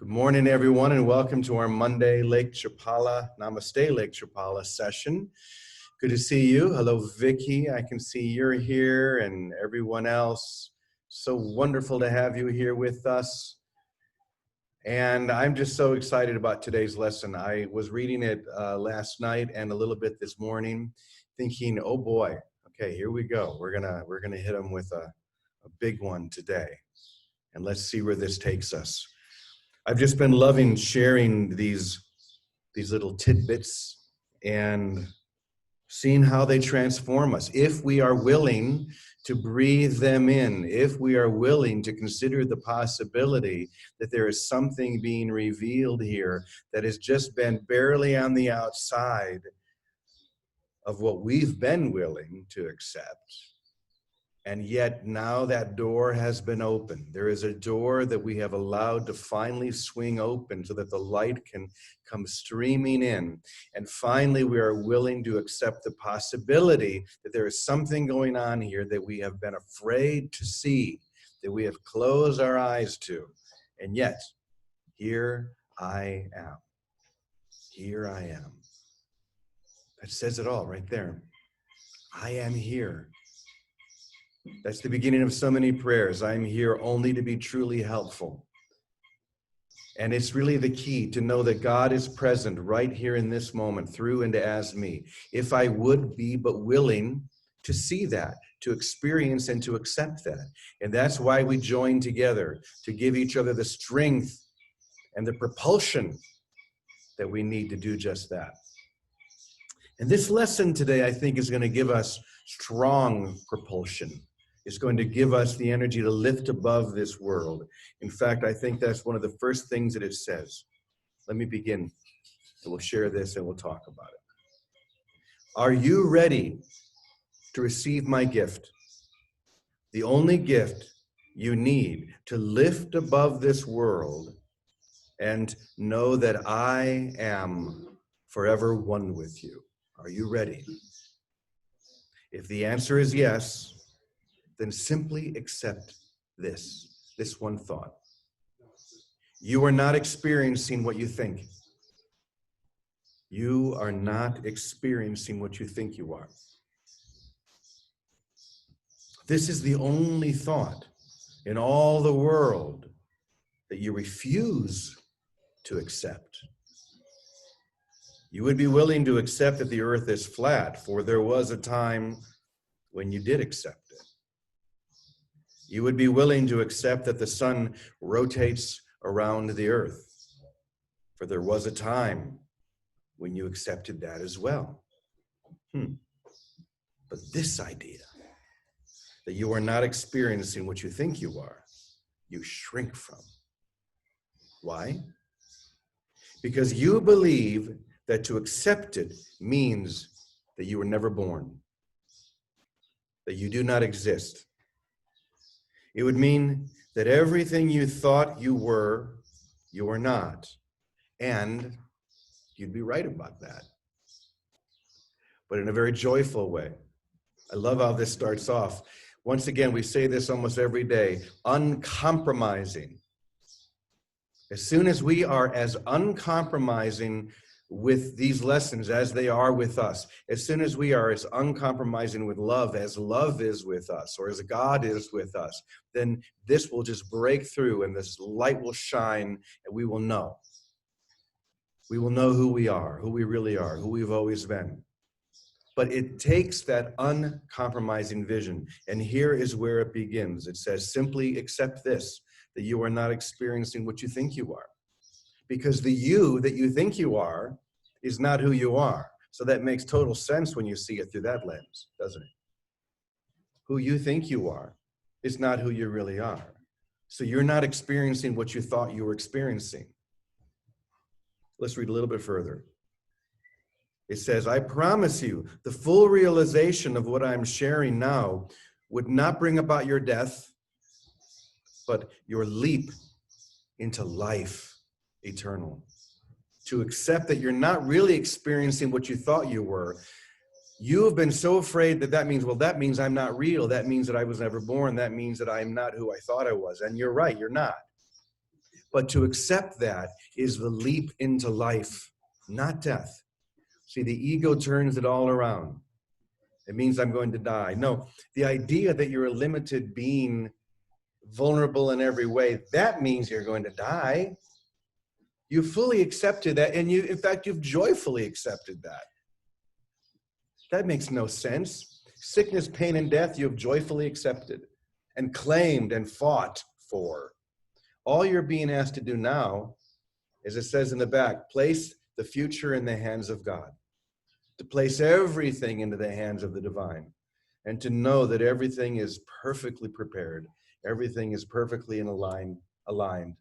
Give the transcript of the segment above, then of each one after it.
Good morning, everyone, and welcome to our Monday Lake Chapala, Namaste Lake Chapala session. Good to see you. Hello, Vicky. I can see you're here and everyone else. So wonderful to have you here with us. And I'm just so excited about today's lesson. I was reading it last night and a little bit this morning, thinking, oh boy, okay, here we go. We're gonna hit them with a big one today. And let's see where this takes us. I've just been loving sharing these little tidbits and seeing how they transform us. If we are willing to breathe them in, if we are willing to consider the possibility that there is something being revealed here that has just been barely on the outside of what we've been willing to accept. And yet now that door has been opened. There is a door that we have allowed to finally swing open so that the light can come streaming in. And finally, we are willing to accept the possibility that there is something going on here that we have been afraid to see, that we have closed our eyes to. And yet, here I am. Here I am. That says it all right there. I am here. That's the beginning of so many prayers. I'm here only to be truly helpful. And it's really the key to know that God is present right here in this moment, through and as me. If I would be but willing to see that, to experience and to accept that. And that's why we join together, to give each other the strength and the propulsion that we need to do just that. And this lesson today, I think, is going to give us strong propulsion. It's going to give us the energy to lift above this world. In fact, I think that's one of the first things that it says. Let me begin, and we'll share this and we'll talk about it. Are you ready to receive my gift? The only gift you need to lift above this world and know that I am forever one with you. Are you ready? If the answer is yes, then simply accept this one thought. You are not experiencing what you think. You are not experiencing what you think you are. This is the only thought in all the world that you refuse to accept. You would be willing to accept that the earth is flat, for there was a time when you did accept it. You would be willing to accept that the sun rotates around the earth, for there was a time when you accepted that as well. But this idea that you are not experiencing what you think you are, you shrink from. Why? Because you believe that to accept it means that you were never born, that you do not exist. It would mean that everything you thought you were not. And you'd be right about that. But in a very joyful way. I love how this starts off. Once again, we say this almost every day, uncompromising. As soon as we are as uncompromising with these lessons as they are with us, as soon as we are as uncompromising with love as love is with us, or as God is with us, then this will just break through and this light will shine and we will know. We will know who we are, who we really are, who we've always been. But it takes that uncompromising vision. And here is where it begins. It says, simply accept this, that you are not experiencing what you think you are. Because the you that you think you are is not who you are. So that makes total sense when you see it through that lens, doesn't it? Who you think you are is not who you really are. So you're not experiencing what you thought you were experiencing. Let's read a little bit further. It says, I promise you, the full realization of what I'm sharing now would not bring about your death, but your leap into life eternal. To accept that you're not really experiencing what you thought you were. You have been so afraid that means, well, that means I'm not real. That means that I was never born. That means that I'm not who I thought I was. And you're right, you're not. But to accept that is the leap into life, not death. See, the ego turns it all around. It means I'm going to die. No, the idea that you're a limited being, vulnerable in every way, that means you're going to die. You fully accepted that, and in fact, you've joyfully accepted that. That makes no sense. Sickness, pain, and death, you have joyfully accepted and claimed and fought for. All you're being asked to do now, as it says in the back, place the future in the hands of God, to place everything into the hands of the divine, and to know that everything is perfectly prepared, everything is perfectly aligned.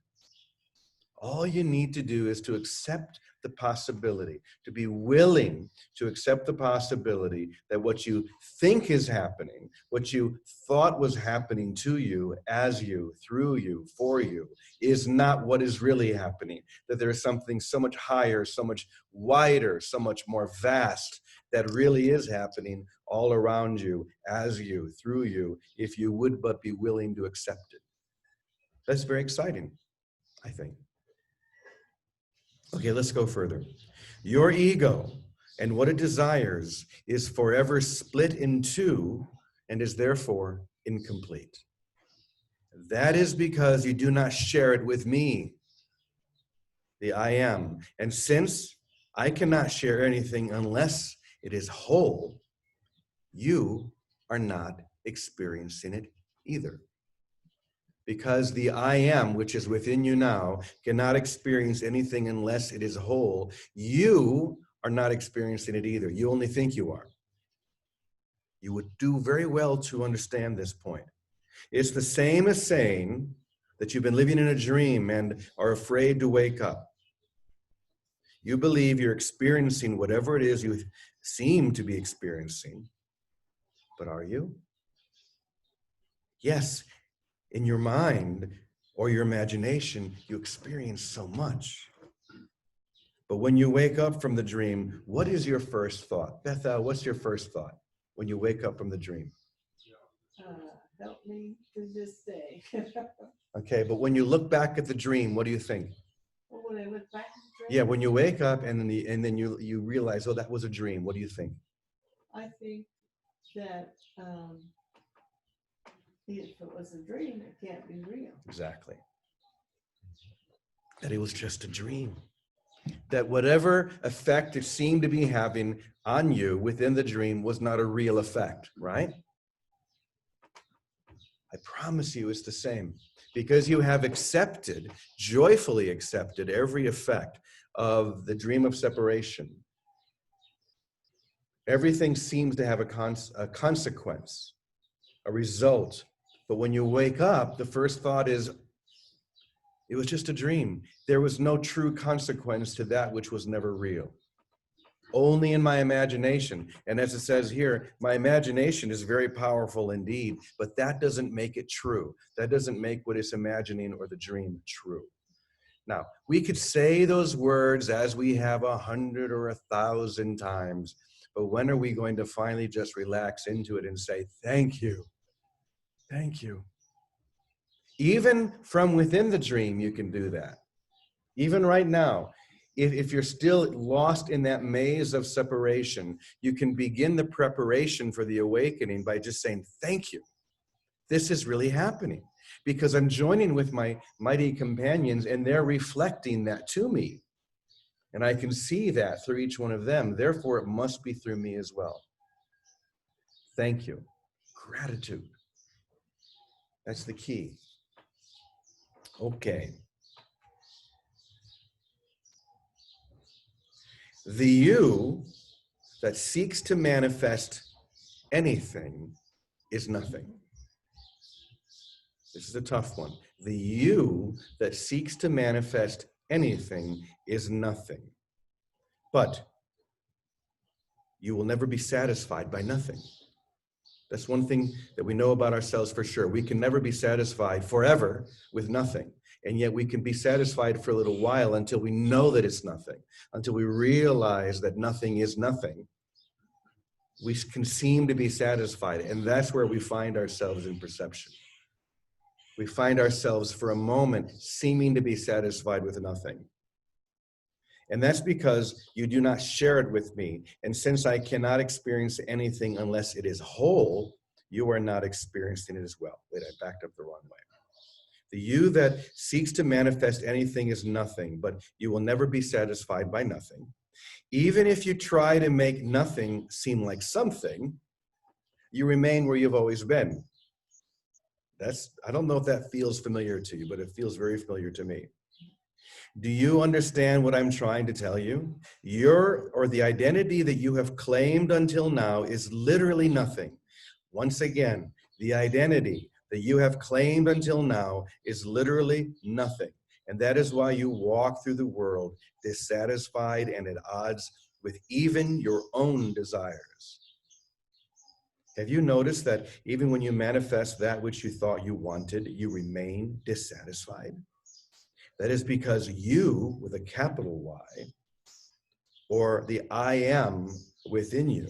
All you need to do is to accept the possibility, to be willing to accept the possibility that what you think is happening, what you thought was happening to you, as you, through you, for you, is not what is really happening. That there is something so much higher, so much wider, so much more vast that really is happening all around you, as you, through you, if you would but be willing to accept it. That's very exciting, I think. Okay, let's go further. Your ego and what it desires is forever split in two and is therefore incomplete. That is because you do not share it with me, the I am. And since I cannot share anything unless it is whole, you are not experiencing it either. Because the I am, which is within you now, cannot experience anything unless it is whole, you are not experiencing it either. You only think you are. You would do very well to understand this point. It's the same as saying that you've been living in a dream and are afraid to wake up. You believe you're experiencing whatever it is you seem to be experiencing, but are you? Yes. In your mind or your imagination, you experience so much. But when you wake up from the dream, what is your first thought? Bethel, what's your first thought when you wake up from the dream? Help me through this day. Okay, but when you look back at the dream, what do you think? Well, when I look back at the dream, Yeah, when you wake up and then you realize, oh, that was a dream. What do you think? I think that if it was a dream, it can't be real. Exactly. That it was just a dream. That whatever effect it seemed to be having on you within the dream was not a real effect, right? I promise you it's the same. Because you have accepted, joyfully accepted every effect of the dream of separation. Everything seems to have a consequence, a result. But when you wake up, the first thought is, it was just a dream. There was no true consequence to that which was never real. Only in my imagination. And as it says here, my imagination is very powerful indeed, but that doesn't make it true. That doesn't make what it's imagining or the dream true. Now, we could say those words as we have 100 or 1,000 times, but when are we going to finally just relax into it and say, thank you, thank you? Even from within the dream, you can do that. Even right now, if you're still lost in that maze of separation, you can begin the preparation for the awakening by just saying, thank you. This is really happening because I'm joining with my mighty companions and they're reflecting that to me. And I can see that through each one of them. Therefore, it must be through me as well. Thank you. Gratitude. That's the key. Okay. The you that seeks to manifest anything is nothing. This is a tough one. The you that seeks to manifest anything is nothing. But you will never be satisfied by nothing. That's one thing that we know about ourselves for sure. We can never be satisfied forever with nothing. And yet we can be satisfied for a little while until we know that it's nothing, until we realize that nothing is nothing. We can seem to be satisfied, and that's where we find ourselves in perception. we find ourselves for a moment seeming to be satisfied with nothing. And that's because you do not share it with me. And since I cannot experience anything unless it is whole, you are not experiencing it as well. Wait, I backed up the wrong way. The you that seeks to manifest anything is nothing, but you will never be satisfied by nothing. Even if you try to make nothing seem like something, you remain where you've always been. I don't know if that feels familiar to you, but it feels very familiar to me. Do you understand what I'm trying to tell you? The identity that you have claimed until now is literally nothing. Once again, the identity that you have claimed until now is literally nothing. And that is why you walk through the world dissatisfied and at odds with even your own desires. Have you noticed that even when you manifest that which you thought you wanted, you remain dissatisfied? That is because you, with a capital Y, or the I am within you,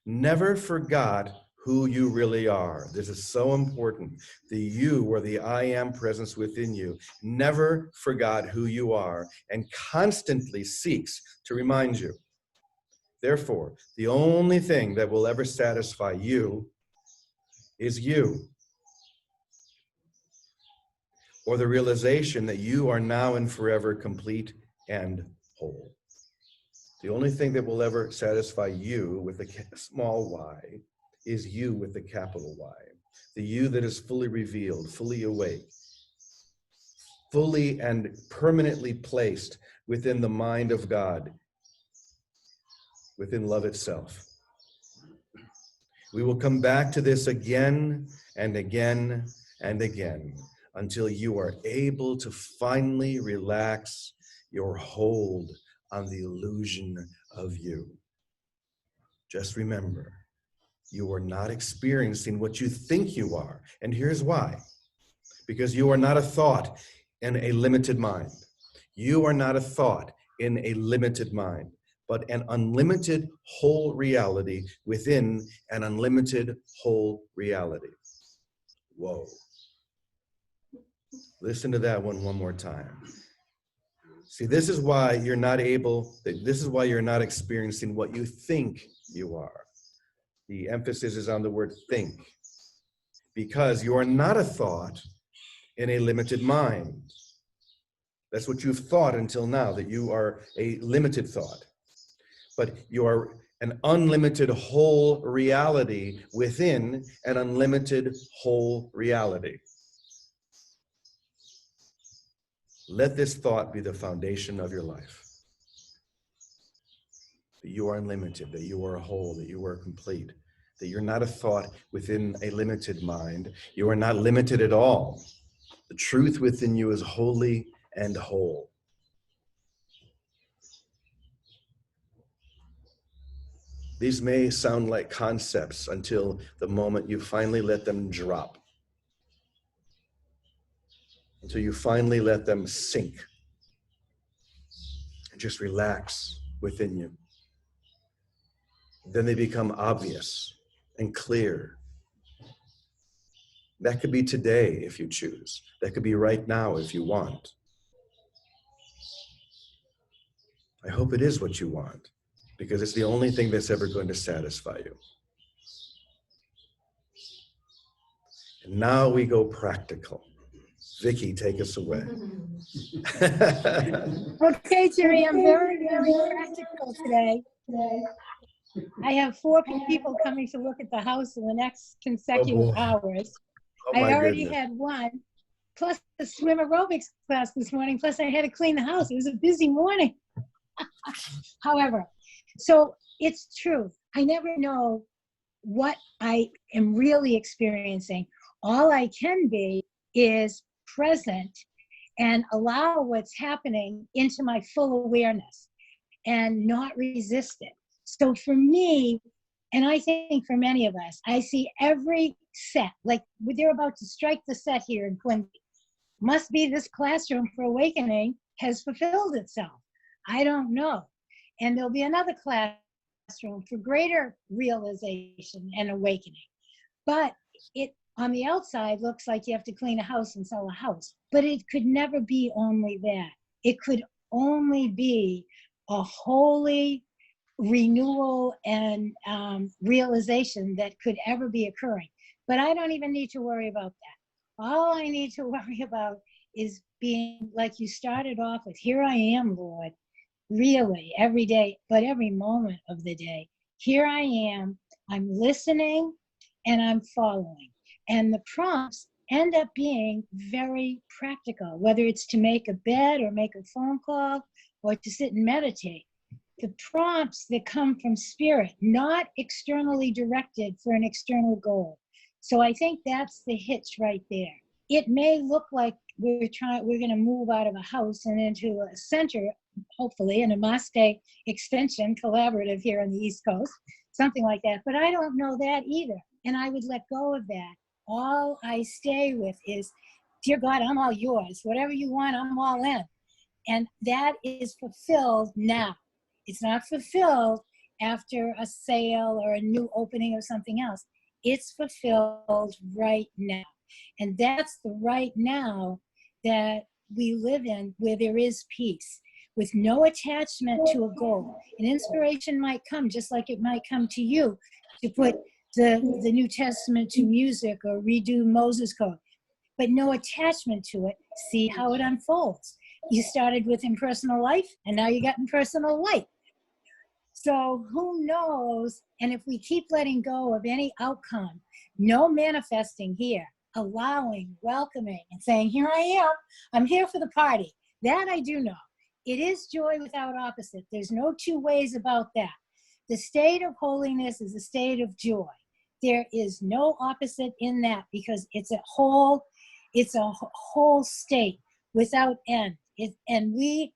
never forgot who you really are. This is so important. The you, or the I am presence within you, never forgot who you are and constantly seeks to remind you. Therefore, the only thing that will ever satisfy you is you, or the realization that you are now and forever complete and whole. The only thing that will ever satisfy you with a small y is you with the capital Y. The you that is fully revealed, fully awake, fully and permanently placed within the mind of God, within love itself. We will come back to this again and again and again until you are able to finally relax your hold on the illusion of you. Just remember, you are not experiencing what you think you are. And here's why. Because you are not a thought in a limited mind. You are not a thought in a limited mind, but an unlimited whole reality within an unlimited whole reality. Whoa. Listen to that one more time. See, this is why you're not experiencing what you think you are. The emphasis is on the word think, because you are not a thought in a limited mind. That's what you've thought until now, that you are a limited thought. But you are an unlimited whole reality within an unlimited whole reality. Let this thought be the foundation of your life. That you are unlimited, that you are whole, that you are complete, that you're not a thought within a limited mind. You are not limited at all. The truth within you is holy and whole. These may sound like concepts until the moment you finally let them drop, until you finally let them sink and just relax within you. Then they become obvious and clear. That could be today if you choose. That could be right now if you want. I hope it is what you want, because it's the only thing that's ever going to satisfy you. And now we go practical. Vicki, take us away. Okay, Jerry, I'm very, very practical today. I have 4 people coming to look at the house in the next consecutive hours. Oh, I already goodness. had one, plus the swim aerobics class this morning, plus I had to clean the house. It was a busy morning. However, so it's true. I never know what I am really experiencing. All I can be is present and allow what's happening into my full awareness and not resist it. So for me, and I think for many of us, I see every set, like they're about to strike the set here in Quincy. Must be this classroom for awakening has fulfilled itself. I don't know. And there'll be another classroom for greater realization and awakening. But on the outside looks like you have to clean a house and sell a house, but it could never be only that. It could only be a holy renewal and realization that could ever be occurring. But I don't even need to worry about that. All I need to worry about is being like you started off with, here I am, Lord, really every day, but every moment of the day. Here I am, I'm listening and I'm following. And the prompts end up being very practical, whether it's to make a bed or make a phone call or to sit and meditate. The prompts that come from spirit, not externally directed for an external goal. So I think that's the hitch right there. It may look like we're going to move out of a house and into a center, hopefully, a Namaste extension collaborative here on the East Coast, something like that. But I don't know that either. And I would let go of that. All I stay with is, dear God, I'm all yours. Whatever you want, I'm all in. And that is fulfilled now. It's not fulfilled after a sale or a new opening of something else. It's fulfilled right now. And that's the right now that we live in, where there is peace, with no attachment to a goal. An inspiration might come, just like it might come to you, to put the New Testament to music or redo Moses Code, but no attachment to it. See how it unfolds. You started with impersonal life, and now you got impersonal light. So who knows? And if we keep letting go of any outcome, no manifesting here, allowing, welcoming, and saying, here I am, I'm here for the party. That I do know. It is joy without opposite. There's no two ways about that. The state of holiness is a state of joy. There is no opposite in that, because it's a whole state without end. And we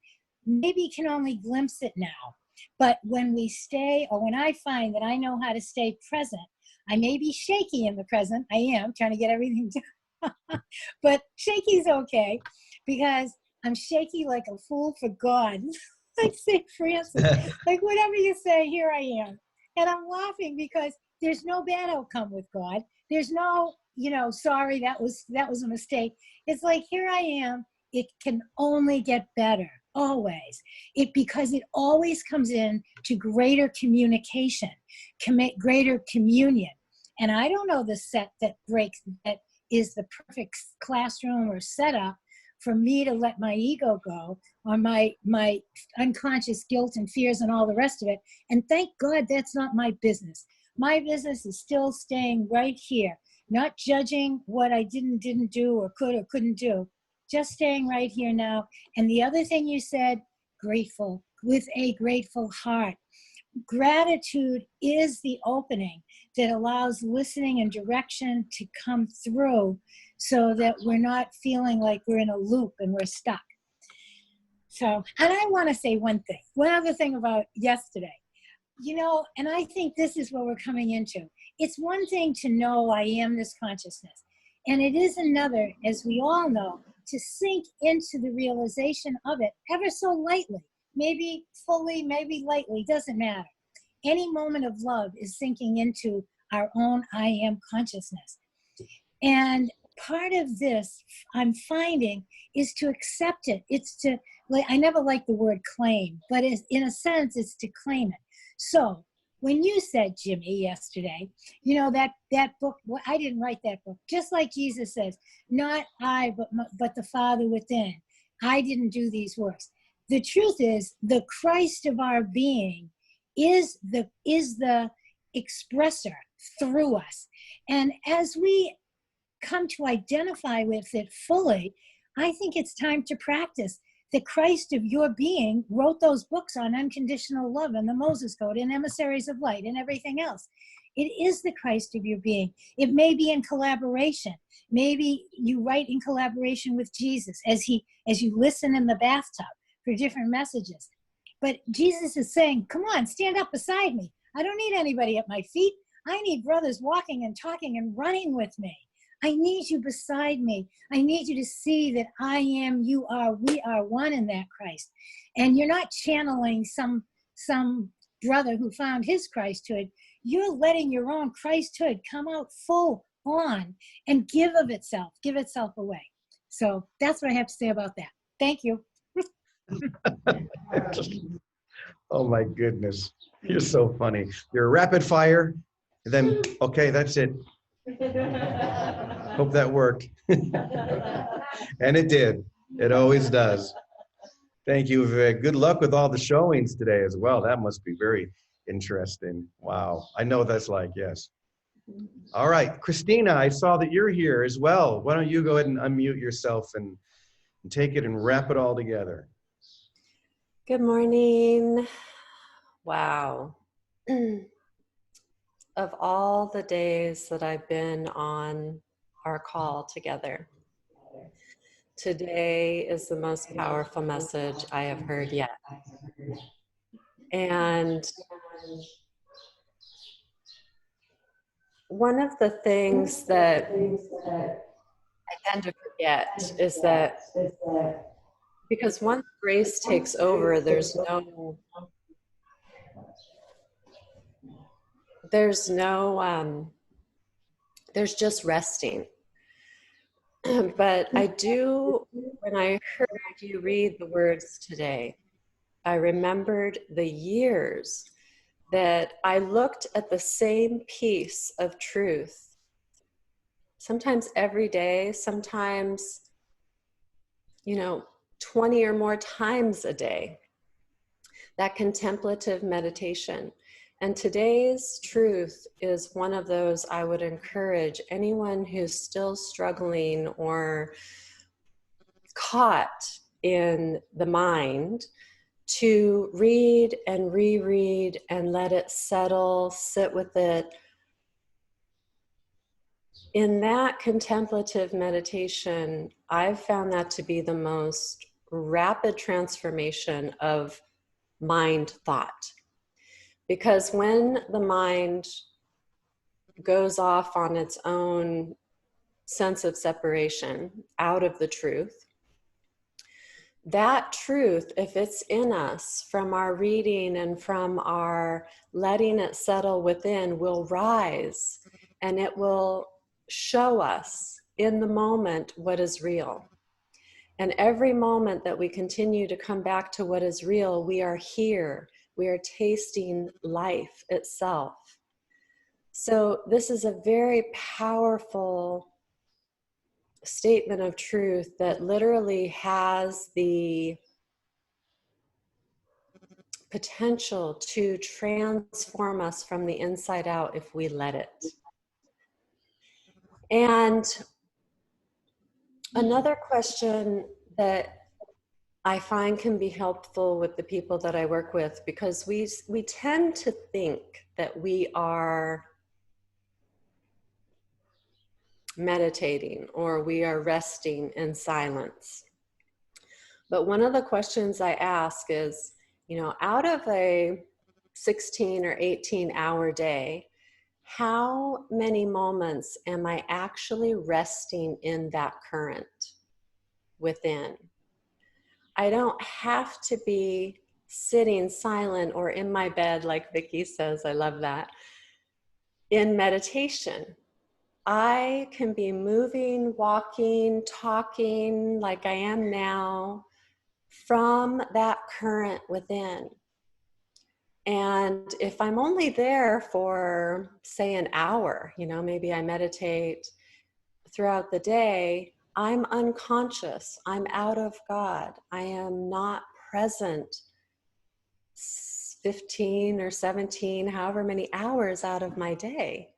maybe can only glimpse it now. But when we stay, or when I find that I know how to stay present, I may be shaky in the present. I am trying to get everything done. But shaky's okay, because I'm shaky like a fool for God. Like St. Francis, like whatever you say, here I am. And I'm laughing because there's no bad outcome with God. There's no, sorry, that was a mistake. It's like, here I am. It can only get better, always. Because it always comes in to greater communication, greater communion. And I don't know the set that is the perfect classroom or setup for me to let my ego go, or my unconscious guilt and fears and all the rest of it. And thank God that's not my business. My business is still staying right here, not judging what I didn't do or could or couldn't do, just staying right here now. And the other thing you said, grateful, with a grateful heart. Gratitude is the opening that allows listening and direction to come through, so that we're not feeling like we're in a loop and we're stuck. So, and I want to say one other thing about yesterday, and I think this is what we're coming into. It's one thing to know I am this consciousness, and it is another, as we all know, to sink into the realization of it ever so lightly, maybe fully, maybe lightly, doesn't matter. Any moment of love is sinking into our own I am consciousness. And part of this I'm finding is to accept it. It's to, I never like the word claim, but in a sense, it's to claim it. So when you said, Jimmy, yesterday, that book, well, I didn't write that book. Just like Jesus says, not I, but the Father within. I didn't do these works. The truth is, the Christ of our being is the expressor through us. And as we come to identify with it fully, I think it's time to practice. The Christ of your being wrote those books on unconditional love and the Moses Code and Emissaries of Light and everything else. It is the Christ of your being. It may be in collaboration. Maybe you write in collaboration with Jesus as you listen in the bathtub for different messages. But Jesus is saying, come on, stand up beside me. I don't need anybody at my feet. I need brothers walking and talking and running with me. I need you beside me. I need you to see that I am, you are, we are one in that Christ. And you're not channeling some brother who found his Christhood. You're letting your own Christhood come out full on and give itself away. So that's what I have to say about that. Thank you. Oh my goodness. You're so funny. You're rapid fire. And then, okay, that's it. Hope that worked. And it did. It always does. Thank you, Vic. Good luck with all the showings today as well. That must be very interesting. Wow. I know what that's like, yes. All right, Christina, I saw that you're here as well. Why don't you go ahead and unmute yourself and take it and wrap it all together. Good morning. Wow. Of all the days that I've been on our call together, today is the most powerful message I have heard yet. And one of the things that I tend to forget is that because once grace takes over, there's just resting. But I do, when I heard you read the words today, I remembered the years that I looked at the same piece of truth, sometimes every day, sometimes, 20 or more times a day, that contemplative meditation. And today's truth is one of those I would encourage anyone who's still struggling or caught in the mind to read and reread and let it settle, sit with it. In that contemplative meditation, I've found that to be the most rapid transformation of mind thought. Because when the mind goes off on its own sense of separation out of the truth, that truth, if it's in us from our reading and from our letting it settle within, will rise and it will show us in the moment what is real. And every moment that we continue to come back to what is real, we are here. We are tasting life itself. So this is a very powerful statement of truth that literally has the potential to transform us from the inside out if we let it. And another question that I find can be helpful with the people that I work with, because we tend to think that we are meditating or we are resting in silence. But one of the questions I ask is, out of a 16 or 18-hour day, how many moments am I actually resting in that current within? I don't have to be sitting silent or in my bed, like Vicki says, I love that, in meditation. I can be moving, walking, talking like I am now from that current within. And if I'm only there for, say, an hour, maybe I meditate throughout the day, I'm unconscious. I'm out of God. I am not present 15 or 17, however many hours out of my day.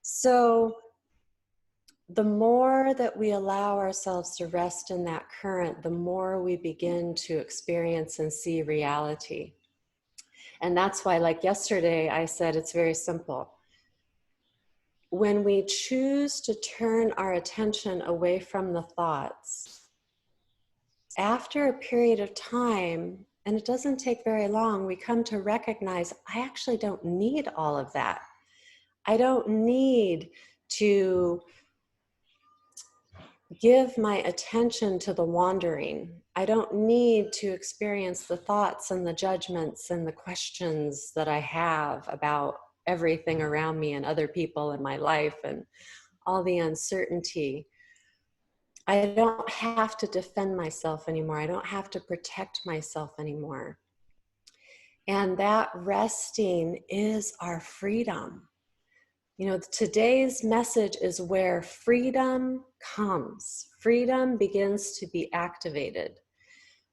So the more that we allow ourselves to rest in that current, the more we begin to experience and see reality. And that's why, like yesterday, I said it's very simple. When we choose to turn our attention away from the thoughts, after a period of time, and it doesn't take very long, we come to recognize, I actually don't need all of that. I don't need to give my attention to the wandering. I don't need to experience the thoughts and the judgments and the questions that I have about everything around me and other people in my life and all the uncertainty. I don't have to defend myself anymore. I don't have to protect myself anymore. And that resting is our freedom. You know, today's message is where freedom comes. Freedom begins to be activated.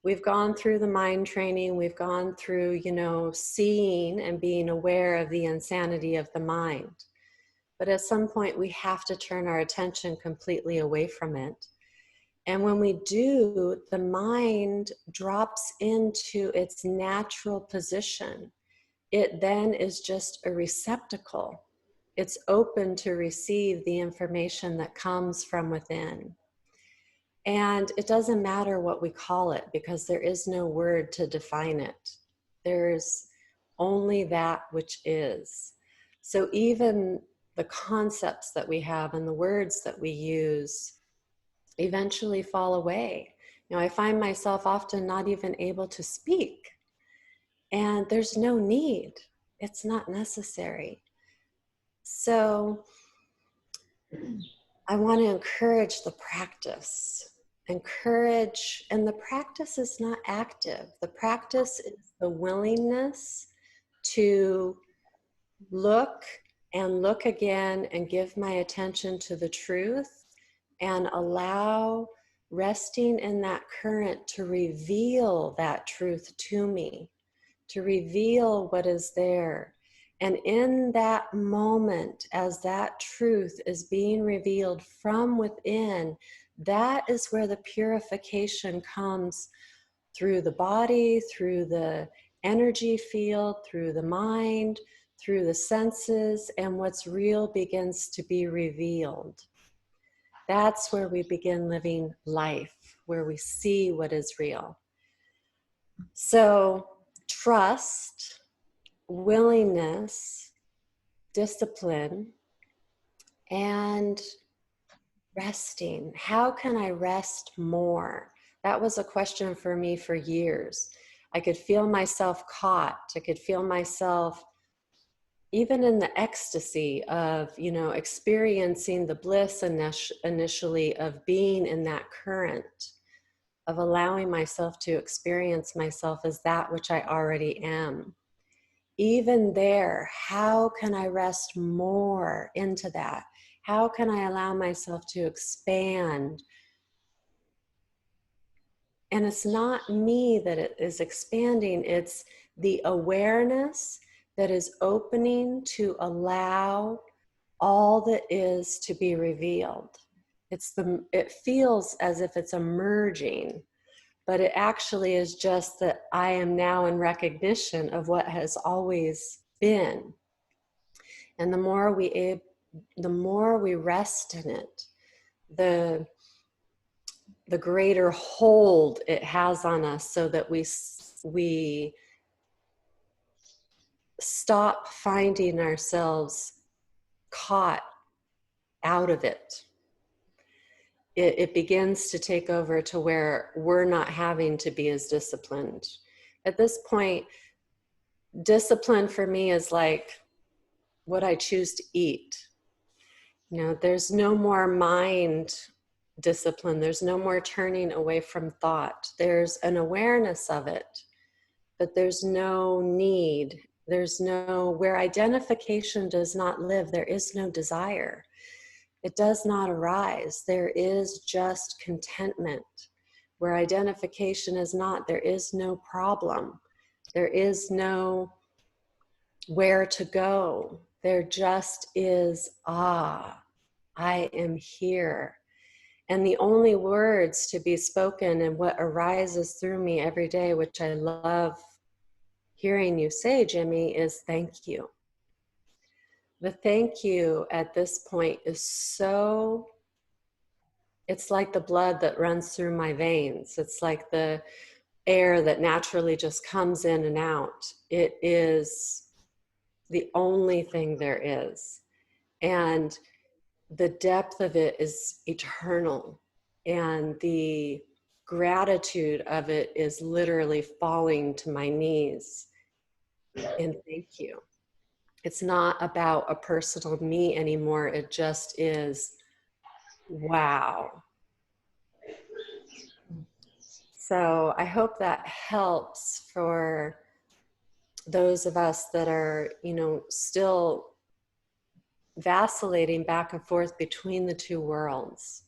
We've gone through the mind training. We've gone through, you know, seeing and being aware of the insanity of the mind. But at some point, we have to turn our attention completely away from it. And when we do, the mind drops into its natural position. It then is just a receptacle. It's open to receive the information that comes from within. And it doesn't matter what we call it, because there is no word to define it. There's only that which is. So even the concepts that we have and the words that we use eventually fall away. You know, I find myself often not even able to speak, and there's no need. It's not necessary. So I want to encourage the practice. Encourage, and the practice is not active. The practice is the willingness to look and look again and give my attention to the truth and allow resting in that current to reveal that truth to me, to reveal what is there. And in that moment, as that truth is being revealed from within, that is where the purification comes through the body, through the energy field, through the mind, through the senses, and what's real begins to be revealed. That's where we begin living life, where we see what is real. So trust, willingness, discipline, and resting. How can I rest more? That was a question for me for years. I could feel myself caught. I could feel myself even in the ecstasy of, you know, experiencing the bliss initially of being in that current, of allowing myself to experience myself as that which I already am. Even there, how can I rest more into that? How can I allow myself to expand? And it's not me that it is expanding, it's the awareness that is opening to allow all that is to be revealed. It feels as if it's emerging, but it actually is just that I am now in recognition of what has always been. And the more we rest in it, the greater hold it has on us, so that we stop finding ourselves caught out of it. It begins to take over to where we're not having to be as disciplined. At this point, discipline for me is like what I choose to eat. You know, there's no more mind discipline. There's no more turning away from thought. There's an awareness of it, but there's no need. There's no, where identification does not live, there is no desire. It does not arise. There is just contentment. Where identification is not, there is no problem. There is no where to go. There just is, I am here. And the only words to be spoken and what arises through me every day, which I love hearing you say, Jimmy, is thank you. The thank you at this point is so, it's like the blood that runs through my veins. It's like the air that naturally just comes in and out. It is the only thing there is. And the depth of it is eternal. And the gratitude of it is literally falling to my knees in thank you. It's not about a personal me anymore. It just is Wow. So I hope that helps for those of us that are, still vacillating back and forth between the two worlds.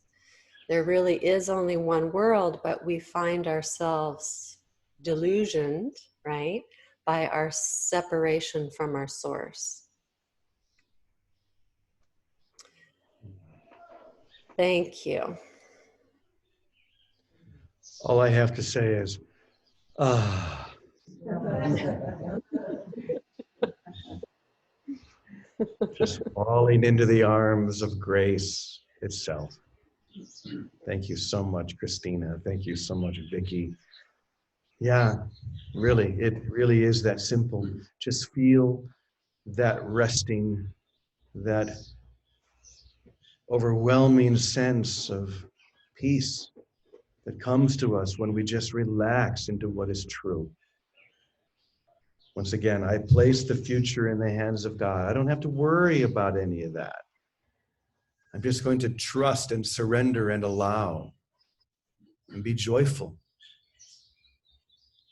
There really is only one world, but we find ourselves delusioned, right, by our separation from our source. Thank you. All I have to say is, ah. Just falling into the arms of grace itself. Thank you so much, Christina. Thank you so much, Vicki. Yeah, really, it really is that simple. Just feel that resting, that overwhelming sense of peace that comes to us when we just relax into what is true. Once again, I place the future in the hands of God. I don't have to worry about any of that. I'm just going to trust and surrender and allow and be joyful.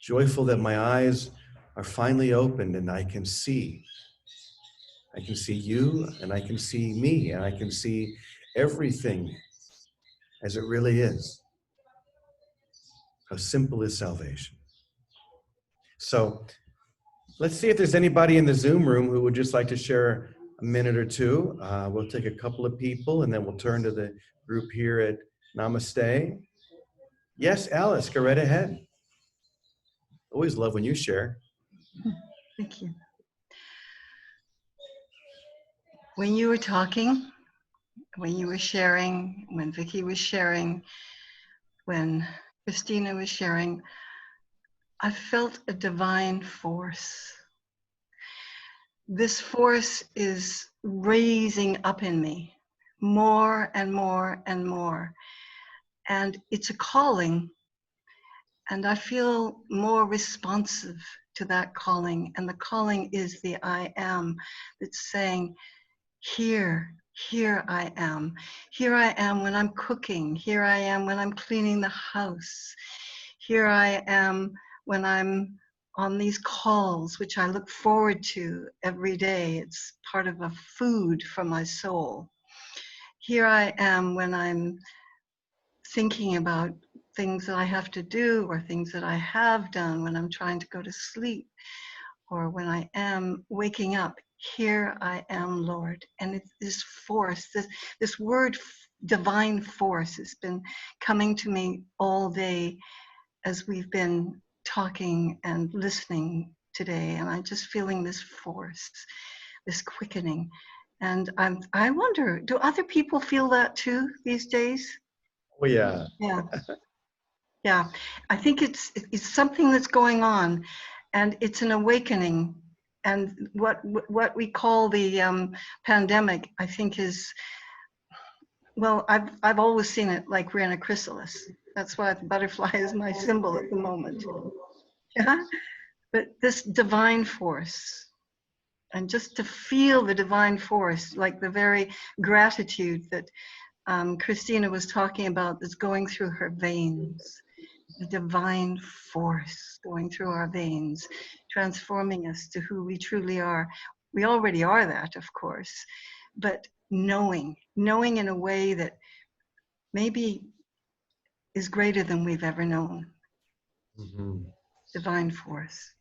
Joyful that my eyes are finally opened and I can see. I can see you and I can see me and I can see everything as it really is. How simple is salvation? So let's see if there's anybody in the Zoom room who would just like to share a minute or two. We'll take a couple of people and then we'll turn to the group here at Namaste. Yes, Alice, go right ahead. Always love when you share. Thank you. When you were talking, when you were sharing, when Vicki was sharing, when Christina was sharing, I felt a divine force. This force is raising up in me more and more and more. And it's a calling. And I feel more responsive to that calling. And the calling is the I am that's saying, here I am. Here I am when I'm cooking. Here I am when I'm cleaning the house. Here I am when I'm on these calls, which I look forward to every day. It's part of a food for my soul. Here I am when I'm thinking about things that I have to do or things that I have done, when I'm trying to go to sleep, or when I am waking up. Here I am, Lord. And it's this force, this word, divine force, has been coming to me all day as we've been talking and listening today. And I'm just feeling this force, this quickening. And I wonder, do other people feel that too these days? Oh, yeah. Yeah. Yeah. I think it's something that's going on, and it's an awakening. And what we call the pandemic, I think, is, well, I've always seen it like we're in a chrysalis. That's why the butterfly is my symbol at the moment. Yeah. But this divine force, and just to feel the divine force, like the very gratitude that Christina was talking about, that's going through her veins, the divine force going through our veins, transforming us to who we truly are. We already are that, of course, but knowing in a way that maybe is greater than we've ever known. Mm-hmm. Divine force.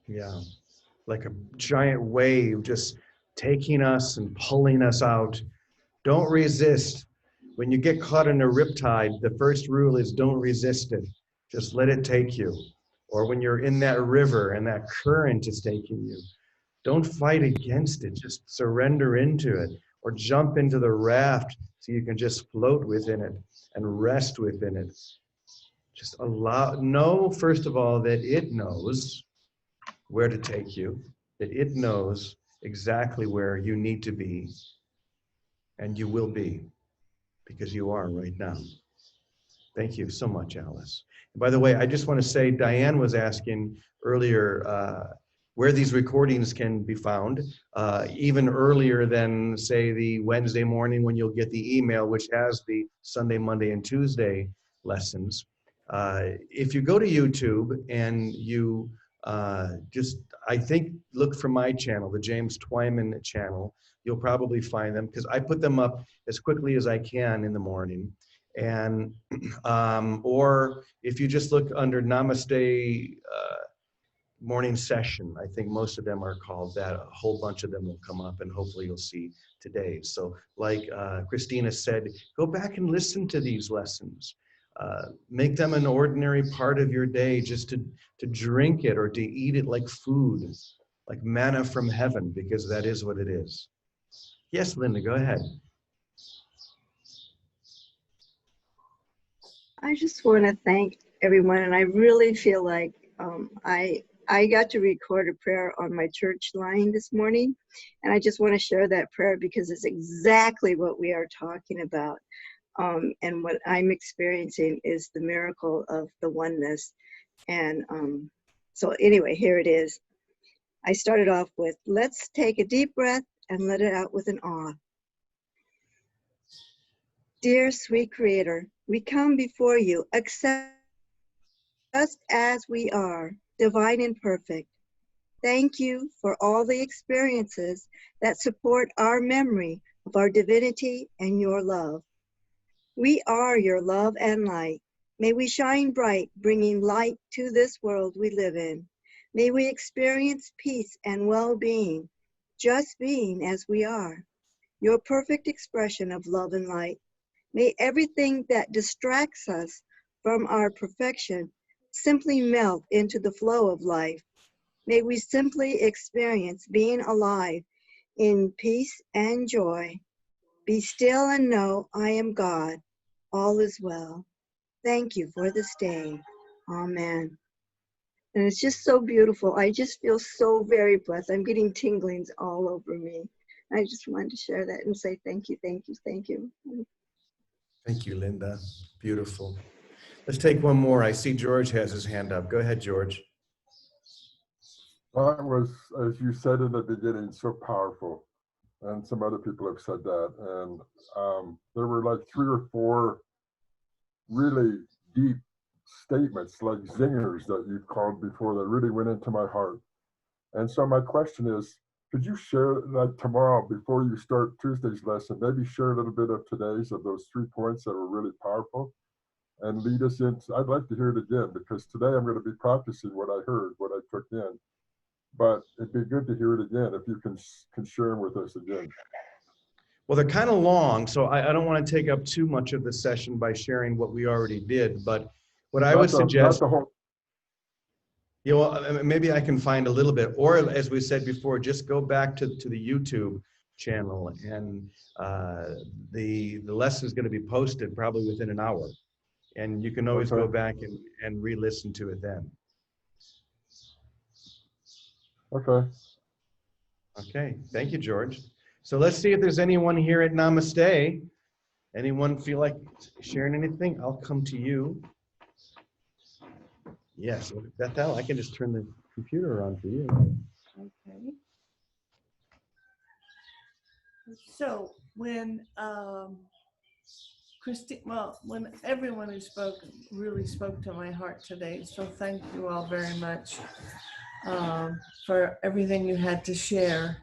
Yeah, like a giant wave just taking us and pulling us out. Don't resist. When you get caught in a riptide, the first rule is don't resist it. Just let it take you. Or when you're in that river and that current is taking you, don't fight against it. Just surrender into it, or jump into the raft so you can just float within it and rest within it. Just know, first of all, that it knows where to take you, that it knows exactly where you need to be, and you will be, because you are right now. Thank you so much, Alice. And by the way, I just want to say, Diane was asking earlier, where these recordings can be found, even earlier than, say, the Wednesday morning when you'll get the email, which has the Sunday, Monday, and Tuesday lessons. If you go to YouTube and you just, I think, look for my channel, the James Twyman channel, you'll probably find them, because I put them up as quickly as I can in the morning. And or if you just look under Namaste morning session, I think most of them are called that. A whole bunch of them will come up, and hopefully you'll see today. So like Christina said, go back and listen to these lessons. Make them an ordinary part of your day, just to drink it or to eat it like food, like manna from heaven, because that is what it is. Yes, Linda, go ahead. I just want to thank everyone, and I really feel like I got to record a prayer on my church line this morning, and I just want to share that prayer because it's exactly what we are talking about. And what I'm experiencing is the miracle of the oneness. And so anyway, here it is. I started off with, let's take a deep breath and let it out with an awe. Dear sweet Creator, we come before you, accept us as we are, divine and perfect. Thank you for all the experiences that support our memory of our divinity and your love. We are your love and light. May we shine bright, bringing light to this world we live in. May we experience peace and well-being, just being as we are, your perfect expression of love and light. May everything that distracts us from our perfection simply melt into the flow of life. May we simply experience being alive in peace and joy. Be still and know I am God. All is well. Thank you for this day. Amen. And it's just so beautiful. I just feel so very blessed. I'm getting tinglings all over me. I just wanted to share that and say thank you, thank you, thank you. Thank you, Linda. Beautiful. Let's take one more. I see George has his hand up. Go ahead, George. That was, as you said in the beginning, so powerful. And some other people have said that. And there were like 3 or 4 really deep statements, like zingers that you've called before, that really went into my heart. And so my question is, could you share that tomorrow before you start Tuesday's lesson, maybe share a little bit of today's, of those 3 points that were really powerful, and lead us in? I'd like to hear it again, because today I'm going to be practicing what I heard, what I took in. But it'd be good to hear it again if you can share them with us again. Well, they're kind of long, so I don't want to take up too much of the session by sharing what we already did. But what I would suggest, you know, maybe I can find a little bit, or as we said before, just go back to the YouTube channel, and the lesson is going to be posted probably within an hour, and you can always go back and re-listen to it then. Okay. Okay, thank you, George. So let's see if there's anyone here at Namaste. Anyone feel like sharing anything? I'll come to you. Yes, Bethel, I can just turn the computer on for you. Okay. So when when everyone who spoke really spoke to my heart today, so thank you all very much for everything you had to share.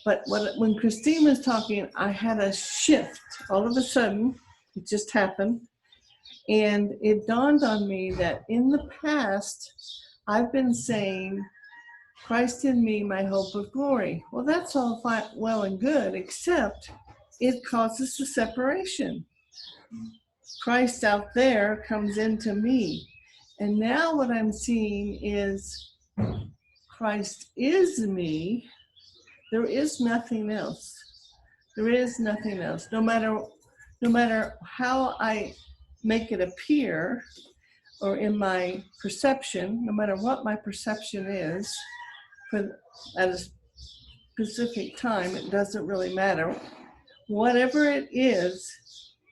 But when Christine was talking, I had a shift. All of a sudden, it just happened. And it dawned on me that in the past, I've been saying, Christ in me, my hope of glory. Well, that's all fine, well and good, except it causes the separation. Christ out there comes into me. And now what I'm seeing is Christ is me. There is nothing else. There is nothing else. No matter how I make it appear, or in my perception, no matter what my perception is, at a specific time, it doesn't really matter. Whatever it is,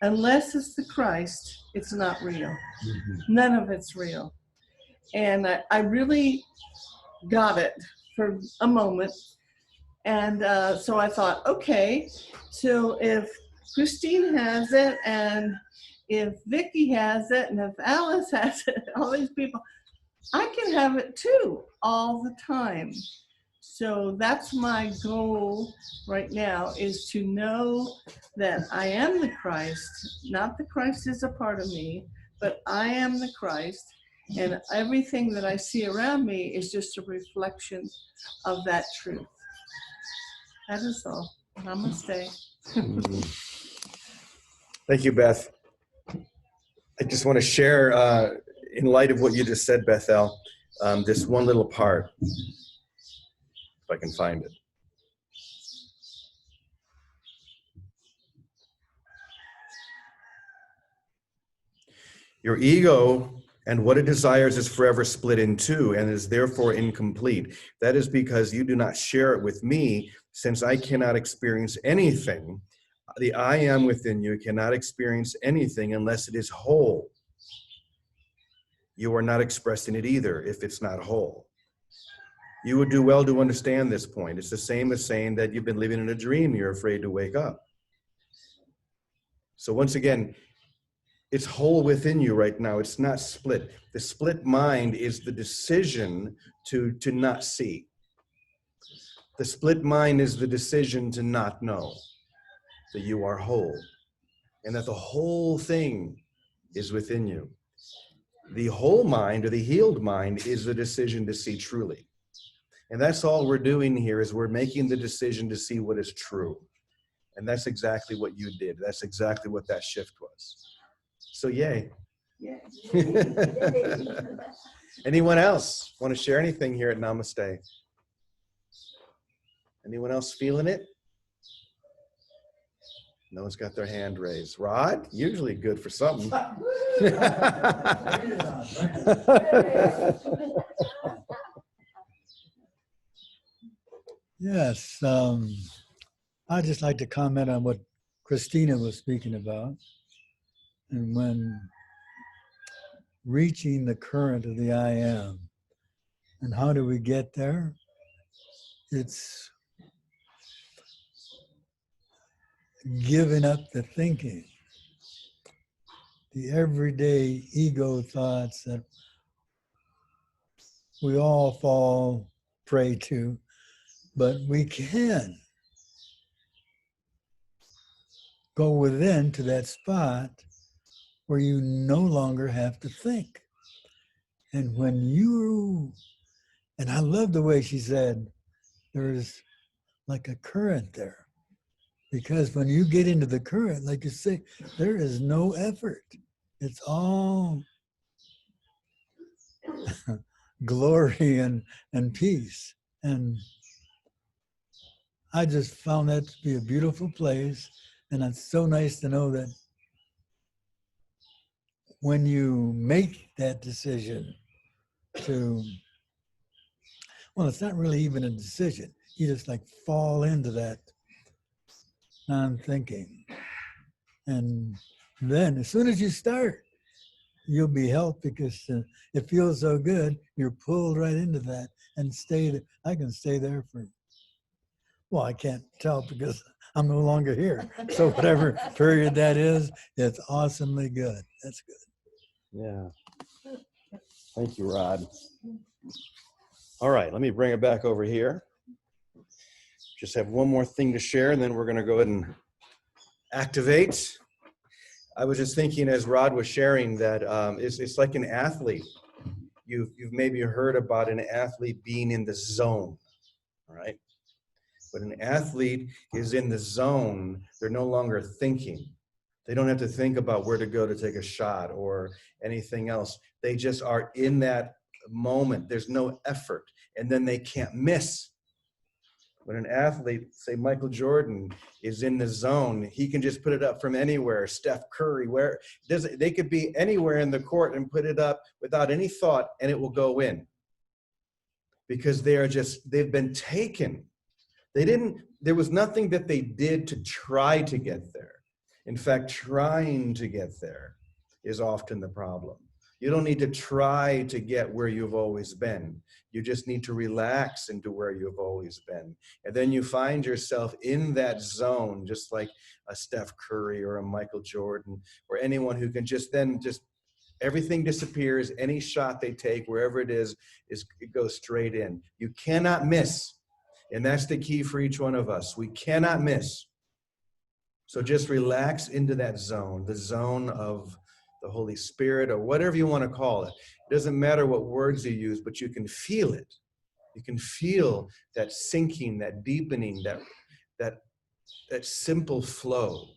unless it's the Christ, it's not real. None of it's real. And I really got it for a moment. And so I thought, okay, so if Christine has it, and if Vicky has it, and if Alice has it, all these people, I can have it too, all the time. So that's my goal right now, is to know that I am the Christ, not the Christ is a part of me, but I am the Christ, and everything that I see around me is just a reflection of that truth. That is all. Namaste. Thank you, Beth. I just want to share, in light of what you just said, Bethel, this one little part, if I can find it. Your ego and what it desires is forever split in two and is therefore incomplete. That is because you do not share it with me, since I cannot experience anything. The I am within you cannot experience anything unless it is whole. You are not expressing it either if it's not whole. You would do well to understand this point. It's the same as saying that you've been living in a dream, you're afraid to wake up. So once again, it's whole within you right now. It's not split. The split mind is the decision to not see. The split mind is the decision to not know that you are whole and that the whole thing is within you. The whole mind, or the healed mind, is the decision to see truly. And that's all we're doing here, is we're making the decision to see what is true. And that's exactly what you did. That's exactly what that shift was. So yay. Yeah. Anyone else want to share anything here at Namaste? Anyone else feeling it? No one's got their hand raised. Rod, usually good for something. Yes, I'd just like to comment on what Christina was speaking about. And when reaching the current of the I am, and how do we get there? It's giving up the thinking, the everyday ego thoughts that we all fall prey to, but we can go within to that spot where you no longer have to think. And when you, and I love the way she said, there's like a current there. Because when you get into the current, like you say, there is no effort. It's all glory and peace. And I just found that to be a beautiful place. And it's so nice to know that when you make that decision to, well, it's not really even a decision. You just like fall into that non-thinking. And then as soon as you start, you'll be helped because it feels so good. You're pulled right into that and stay there. I can stay there for, well, I can't tell because I'm no longer here. So whatever period that is, it's awesomely good. That's good. Yeah. Thank you, Rod. All right, let me bring it back over here. Just have one more thing to share, and then we're going to go ahead and activate. I was just thinking as Rod was sharing that it's like an athlete. You've maybe heard about an athlete being in the zone, all right? When an athlete is in the zone, they're no longer thinking. They don't have to think about where to go to take a shot or anything else. They just are in that moment. There's no effort, and then they can't miss. When an athlete, say Michael Jordan, is in the zone, he can just put it up from anywhere. Steph Curry, they could be anywhere in the court and put it up without any thought, and it will go in. Because they've been taken. There was nothing that they did to try to get there. In fact, trying to get there is often the problem. You don't need to try to get where you've always been. You just need to relax into where you've always been. And then you find yourself in that zone, just like a Steph Curry or a Michael Jordan or anyone who can just everything disappears. Any shot they take, wherever it is it goes straight in. You cannot miss. And that's the key for each one of us. We cannot miss. So just relax into that zone, the zone of the Holy Spirit, or whatever you want to call it. It doesn't matter what words you use, but you can feel it. You can feel that sinking, that deepening, that simple flow.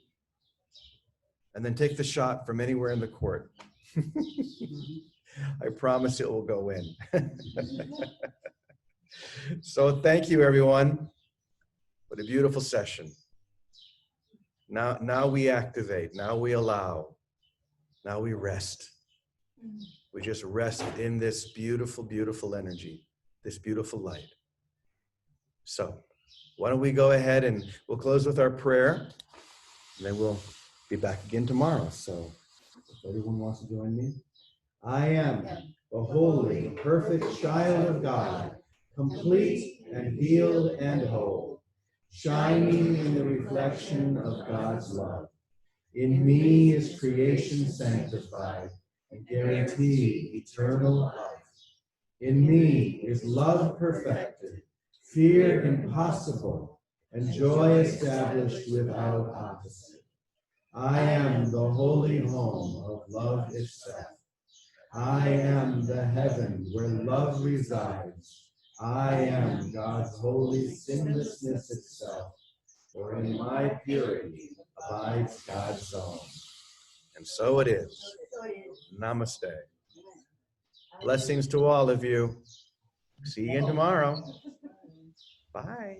And then take the shot from anywhere in the court. I promise it will go in. So thank you, everyone. What a beautiful session. Now we activate. Now we allow. Now we rest. We just rest in this beautiful, beautiful energy, this beautiful light. So why don't we go ahead and we'll close with our prayer, and then we'll be back again tomorrow. So if everyone wants to join me. I am the holy, perfect child of God, complete and healed and whole, shining in the reflection of God's love. In me is creation sanctified and guaranteed eternal life. In me is love perfected, fear impossible, and joy established without opposite. I am the holy home of love itself. I am the heaven where love resides. I am God's holy sinlessness itself, for in my purity abides God's zone. And so it is. Namaste. Blessings to all of you. See you again tomorrow. Bye.